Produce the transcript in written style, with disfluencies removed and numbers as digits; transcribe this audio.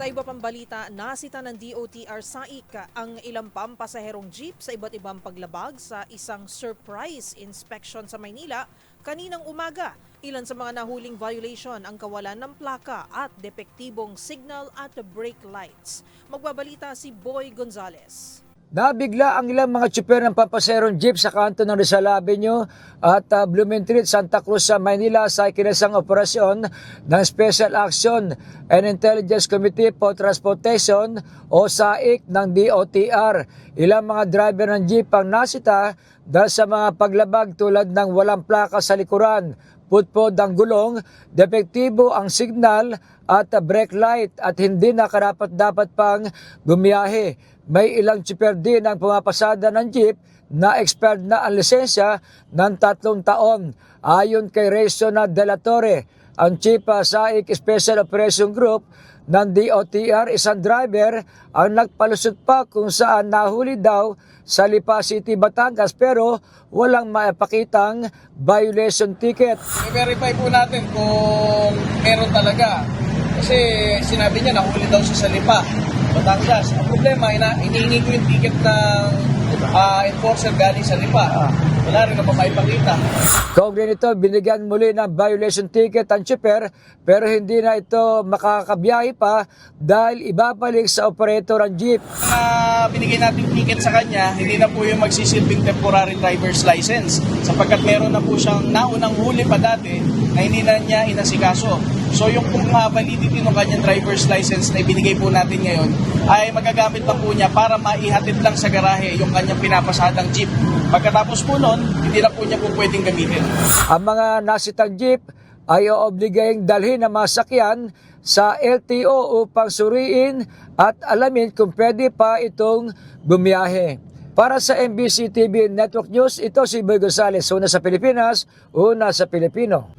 iba pang balita, nasita ng DOTR SAIC ang ilang pampasaherong jeep sa iba't ibang paglabag sa isang surprise inspection sa Maynila kaninang umaga. Ilan sa mga nahuling violation ang kawalan ng plaka at depektibong signal at brake lights. Magbabalita si Boy Gonzales. Nabigla ang ilang mga tsuper ng pampaserong jeep sa kanto ng Rizal Avenue at Blumentritt, Santa Cruz sa Maynila sa ikinasang operasyon ng Special Action and Intelligence Committee for Transportation o SAIC ng DOTR. Ilang mga driver ng jeep ang nasita dahil sa mga paglabag tulad ng walang plaka sa likuran, putpod ang gulong, depektibo ang signal at brake light at hindi na karapat-dapat pang bumiyahe. May ilang tsuper din ang pumapasada ng jeep na expired na ang lisensya ng 3 taon. Ayon kay Reyson de la Torre, ang Chief SAIC Special Operation Group ng DOTR, isang driver ang nagpalusot pa kung saan nahuli daw sa Lipa City, Batangas pero walang maipakitang violation ticket. I-verify po natin kung meron talaga. Kasi sinabi niya nahuli daw siya sa Lipa, Batangas. Ang problema, inihingi ko yung ticket ng enforcer galing sa Lipa. Wala rin na pa maipakita. Kaugnay nito, binigyan muli ng violation ticket ang tsuper pero hindi na ito makakabiyahe pa dahil ibabalik sa operator ang jeep. Binigay natin ticket sa kanya, hindi na po yung magsisilbing temporary driver's license sapagkat meron na po siyang naunang huli pa dati na hindi na niya inasikaso. So yung kung validity ng kanyang driver's license na ibinigay po natin ngayon ay magagamit lang po niya para maihatid lang sa garahe yung kanyang pinapasadang jeep. Pagkatapos po nun, hindi na po niya po pwedeng gamitin. Ang mga nasitang jeep ay oobligayang dalhin ang mga sakyan sa LTO upang suriin at alamin kung pwede pa itong bumiyahe. Para sa MBC TV Network News, ito si Boy Gonzales, una sa Pilipinas, una sa Pilipino.